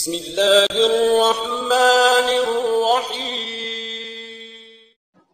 بسم اللہ الرحمن الرحیم۔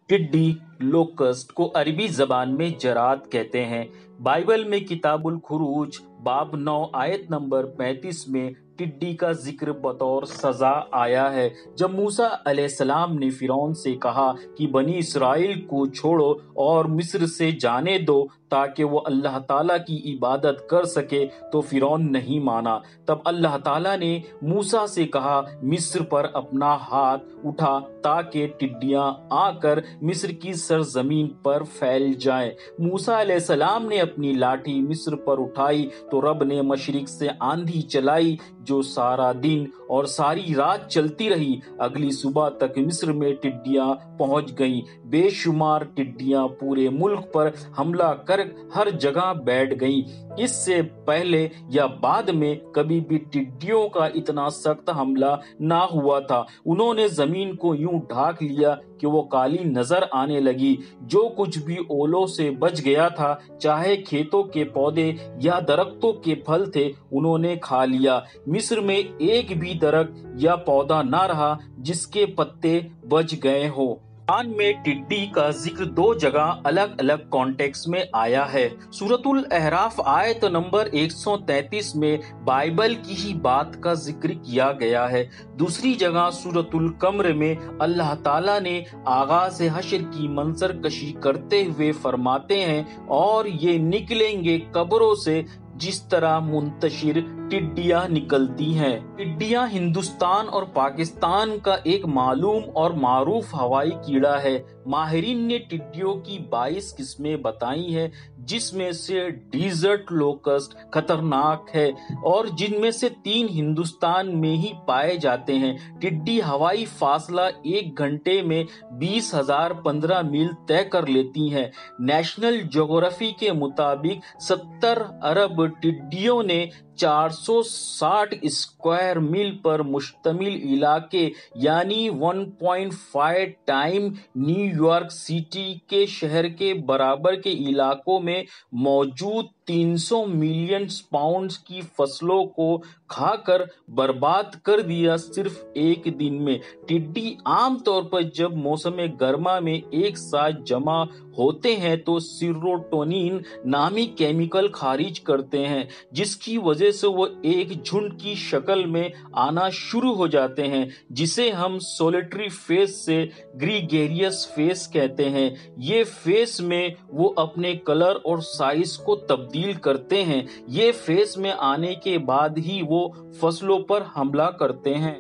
ٹڈی لوکسٹ کو عربی زبان میں جراد کہتے ہیں۔ بائبل میں کتاب الخروج باب 9 آیت نمبر 35 میں ٹڈی کا ذکر بطور سزا آیا ہے۔ جب موسیٰ علیہ السلام نے فرعون سے کہا کہ بنی اسرائیل کو چھوڑو اور مصر سے جانے دو تاکہ وہ اللہ تعالیٰ کی عبادت کر سکے تو فرعون نہیں مانا۔ تب اللہ تعالیٰ نے موسیٰ سے کہا مصر پر اپنا ہاتھ اٹھا تاکہ ٹڈیاں آ کر مصر کی سرزمین پر پھیل جائیں۔ موسیٰ علیہ السلام نے اپنی لاٹھی مصر پر اٹھائی تو رب نے مشرق سے آندھی چلائی جو سارا دن اور ساری رات چلتی رہی۔ اگلی صبح تک مصر میں ٹڈیاں پہنچ گئیں۔ بے شمار ٹڈیاں پورے ملک پر حملہ کر ہر جگہ بیٹھ گئیں۔ اس سے پہلے یا بعد میں کبھی بھی ٹڈیوں کا اتنا سخت حملہ نہ ہوا تھا۔ انہوں نے زمین کو یوں ڈھانک لیا کہ وہ کالی نظر آنے لگی۔ جو کچھ بھی اولوں سے بچ گیا تھا، چاہے کھیتوں کے پودے یا درختوں کے پھل تھے، انہوں نے کھا لیا۔ مصر میں ایک بھی درخت یا پودا نہ رہا جس کے پتے بچ گئے ہوں۔ قرآن میں ٹڈی کا ذکر 2 جگہ الگ الگ کانٹیکس میں آیا ہے۔ سورۃ الاعراف آیت نمبر 133 میں بائبل کی ہی بات کا ذکر کیا گیا ہے۔ دوسری جگہ سورۃ القمر میں اللہ تعالیٰ نے آغاز حشر کی منظر کشی کرتے ہوئے فرماتے ہیں اور یہ نکلیں گے قبروں سے جس طرح منتشر ٹڈیاں نکلتی ہیں۔ ٹڈیاں ہندوستان اور پاکستان کا ایک معلوم اور معروف ہوائی کیڑا ہے۔ ماہرین نے ٹڈیوں کی 22 قسمیں بتائی ہیں جس میں سے ڈیزرٹ لوکسٹ خطرناک ہے اور جن میں سے 3 ہندوستان میں ہی پائے جاتے ہیں۔ ٹڈی ہوائی فاصلہ 1 گھنٹے میں 20,015 میل طے کر لیتی ہیں۔ نیشنل جغرافی کے مطابق 70 ارب ٹڈیوں نے 460 اسکوائر میل پر مشتمل علاقے یعنی 1.5 ٹائم نیو یارک سٹی کے شہر کے برابر کے علاقوں میں موجود 300 ملین پاؤنڈ کی فصلوں کو کھا کر برباد کر دیا صرف ایک دن میں۔ ٹڈی عام طور پر جب موسم گرما میں ایک ساتھ جمع ہوتے ہیں تو سیروٹونین نامی کیمیکل خارج کرتے ہیں جس کی وجہ سے وہ ایک جھنڈ کی شکل میں آنا شروع ہو جاتے ہیں جسے ہم سولیٹری فیز سے گریگیریس فیز کہتے ہیں۔ یہ فیز میں وہ اپنے کلر اور سائز کو تبدیل کرتے ہیں۔ یہ فیز میں آنے کے بعد ہی وہ فصلوں پر حملہ کرتے ہیں۔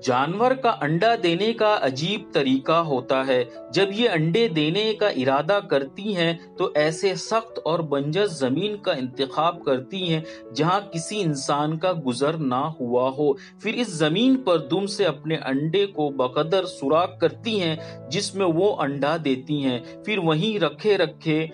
جانور کا انڈا دینے کا عجیب طریقہ ہوتا ہے۔ جب یہ انڈے دینے کا ارادہ کرتی ہیں تو ایسے سخت اور بنجر زمین کا انتخاب کرتی ہیں جہاں کسی انسان کا گزر نہ ہوا ہو۔ پھر اس زمین پر دم سے اپنے انڈے کو بقدر سوراخ کرتی ہیں جس میں وہ انڈا دیتی ہیں۔ پھر وہیں رکھے رکھے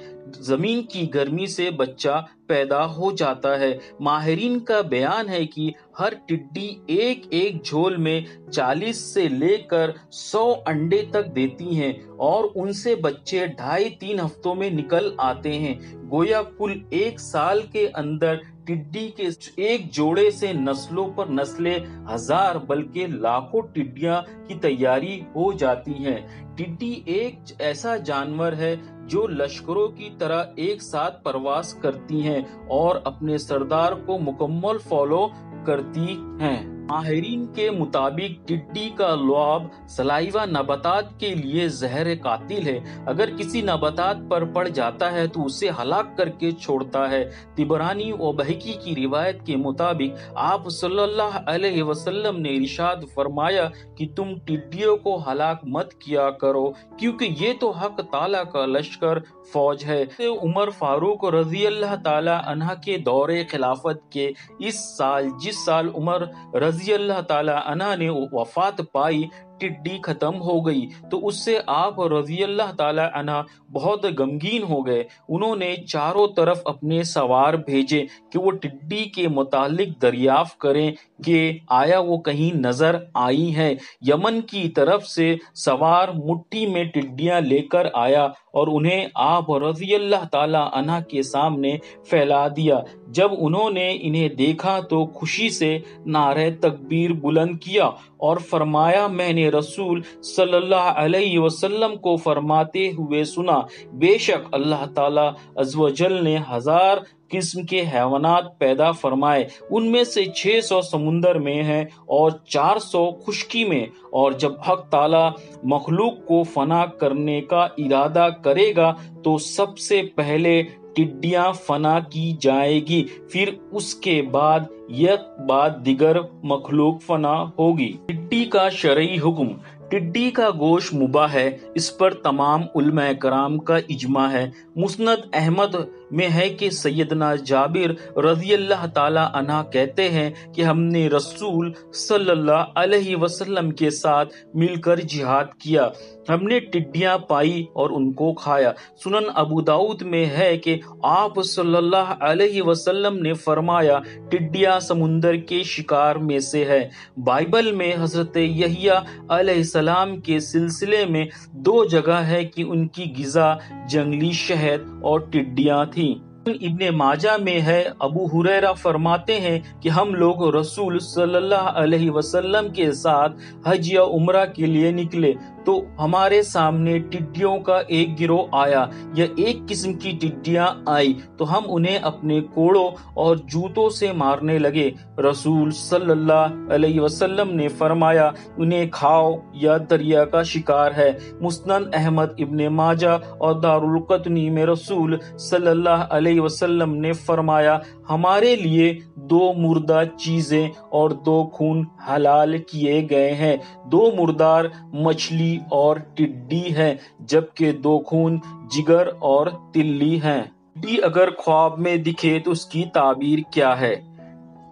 زمین کی گرمی سے بچہ پیدا ہو جاتا ہے۔ ماہرین کا بیان ہے کہ ہر ٹڈی ایک ایک جھول میں 40 سے لے کر 100 انڈے تک دیتی ہیں اور ان سے بچے 2.5-3 ہفتوں میں نکل آتے ہیں۔ گویا کل 1 سال کے اندر ٹڈی کے ایک جوڑے سے نسلوں پر نسلیں ہزار بلکہ لاکھوں ٹڈیاں کی تیاری ہو جاتی ہیں۔ ٹڈی ایک ایسا جانور ہے جو لشکروں کی طرح ایک ساتھ پرواز کرتی ہیں اور اپنے سردار کو مکمل فالو کرتی ہیں۔ ماہرین کے مطابق ٹڈی کا لعاب سلائیوا نباتات کے لیے زہر قاتل ہے۔ اگر کسی نباتات پر پڑ جاتا ہے تو اسے ہلاک کر کے چھوڑتا ہے۔ طبرانی و بہقی کی روایت کے مطابق آپ صلی اللہ علیہ وسلم نے ارشاد فرمایا کہ تم ٹڈیوں کو ہلاک مت کیا کرو کیونکہ یہ تو حق تعالیٰ کا لشکر فوج ہے۔ عمر فاروق رضی اللہ تعالیٰ عنہ کے دور خلافت کے اس سال جس سال عمر رضی اللہ تعالیٰ عنہ نے وفات پائی، ٹڈی ختم ہو گئی تو اس سے آپ رضی اللہ تعالی عنہ بہت غمگین ہو گئے۔ انہوں نے چاروں طرف اپنے سوار بھیجے کہ وہ ٹڈی کے متعلق دریافت کریں کہ آیا وہ کہیں نظر آئی ہے۔ یمن کی طرف سے سوار مٹھی میں ٹڈیاں لے کر آیا اور انہیں آپ رضی اللہ تعالی عنہ کے سامنے پھیلا دیا۔ جب انہوں نے انہیں دیکھا تو خوشی سے نعرہ تکبیر بلند کیا اور فرمایا، میں نے رسول صلی اللہ علیہ وسلم کو فرماتے ہوئے سنا، بے شک اللہ تعالیٰ عز و جل نے 1000 قسم کے حیوانات پیدا فرمائے، ان میں سے 600 سمندر میں ہیں اور 400 خشکی میں، اور جب حق تعالیٰ مخلوق کو فنا کرنے کا ارادہ کرے گا تو سب سے پہلے ٹڈیاں فنا کی جائے گی، پھر اس کے بعد یک بعد دیگر مخلوق فنا ہوگی۔ ٹڈی کا شرعی حکم۔ ٹڈی کا گوشت مباح ہے، اس پر تمام علماء کرام کا اجماع ہے۔ مسند احمد میں ہے کہ سیدنا جابر رضی اللہ تعالی عنہ کہتے ہیں کہ ہم نے رسول صلی اللہ علیہ وسلم کے ساتھ مل کر جہاد کیا، ہم نے ٹڈیاں پائی اور ان کو کھایا۔ سنن ابو داؤد میں ہے کہ آپ صلی اللہ علیہ وسلم نے فرمایا، ٹڈیاں سمندر کے شکار میں سے ہے۔ بائبل میں حضرت یحییٰ علیہ السلام کے سلسلے میں 2 جگہ ہے کہ ان کی غذا جنگلی شہد اور ٹڈیاں تھیں۔ ابن ماجہ میں ہے، ابو ہریرہ فرماتے ہیں کہ ہم لوگ رسول صلی اللہ علیہ وسلم کے ساتھ حج یا عمرہ کے لیے نکلے تو ہمارے سامنے ٹڈیوں کا ایک گروہ آیا یا ایک قسم کی ٹڈیاں آئی تو ہم انہیں اپنے کوڑوں اور جوتوں سے مارنے لگے۔ رسول صلی اللہ علیہ وسلم نے فرمایا، انہیں کھاؤ یا دریا کا شکار ہے۔ مسند احمد، ابن ماجہ اور دارالقطنی میں رسول صلی اللہ علیہ وسلم نے فرمایا، ہمارے لیے 2 مردہ چیزیں اور 2 خون حلال کیے گئے ہیں، 2 مردار مچھلی اور ٹڈی ہے، جبکہ 2 خون جگر اور تلی ہیں۔ ٹڈی اگر خواب میں دکھے تو اس کی تعبیر کیا ہے؟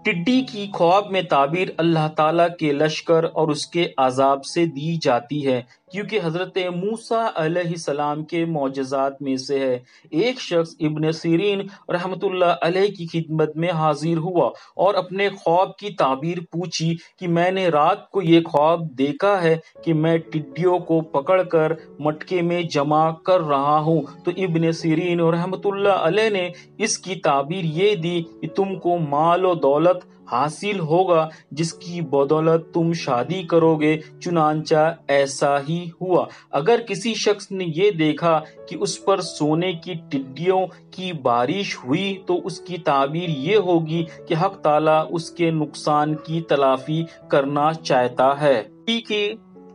ٹڈی کی خواب میں تعبیر اللہ تعالیٰ کے لشکر اور اس کے عذاب سے دی جاتی ہے، کیونکہ حضرت موسیٰ علیہ السلام کے معجزات میں سے ہے۔ ایک شخص ابن سیرین رحمۃ اللہ علیہ کی خدمت میں حاضر ہوا اور اپنے خواب کی تعبیر پوچھی کہ میں نے رات کو یہ خواب دیکھا ہے کہ میں ٹڈیوں کو پکڑ کر مٹکے میں جمع کر رہا ہوں۔ تو ابن سیرین رحمۃ اللہ علیہ نے اس کی تعبیر یہ دی کہ تم کو مال و دولت حاصل ہوگا جس کی بدولت تم شادی کرو گے، چنانچہ ایسا ہی ہوا۔ اگر کسی شخص نے یہ دیکھا کہ اس پر سونے کی ٹڈیوں کی بارش ہوئی تو اس کی تعبیر یہ ہوگی کہ حق تعالیٰ اس کے نقصان کی تلافی کرنا چاہتا ہے۔ ٹڈی کے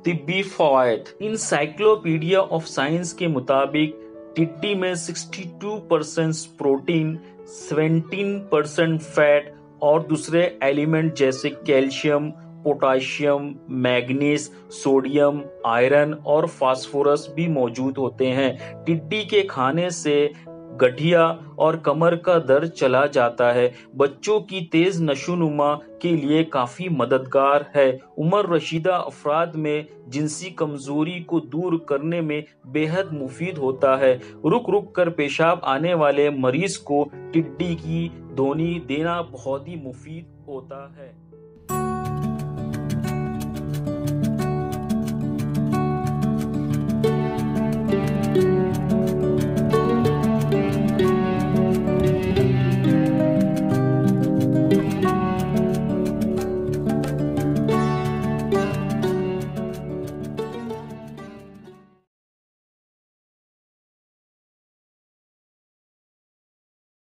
طبی فوائد۔ انسائکلوپیڈیا آف سائنس کے مطابق ٹڈی میں 62% پروٹین، 17% فیٹ اور دوسرے ایلیمنٹ جیسے calcium, potassium, manganese, sodium, iron اور فاسفورس بھی موجود ہوتے ہیں۔ ٹڈی کے کھانے سے گٹھیا اور کمر کا درد چلا جاتا ہے۔ بچوں کی تیز نشوونما کے لیے کافی مددگار ہے۔ عمر رسیدہ افراد میں جنسی کمزوری کو دور کرنے میں بے حد مفید ہوتا ہے۔ رک رک کر پیشاب آنے والے مریض کو ٹڈی کی دھونی دینا بہت ہی مفید ہوتا ہے۔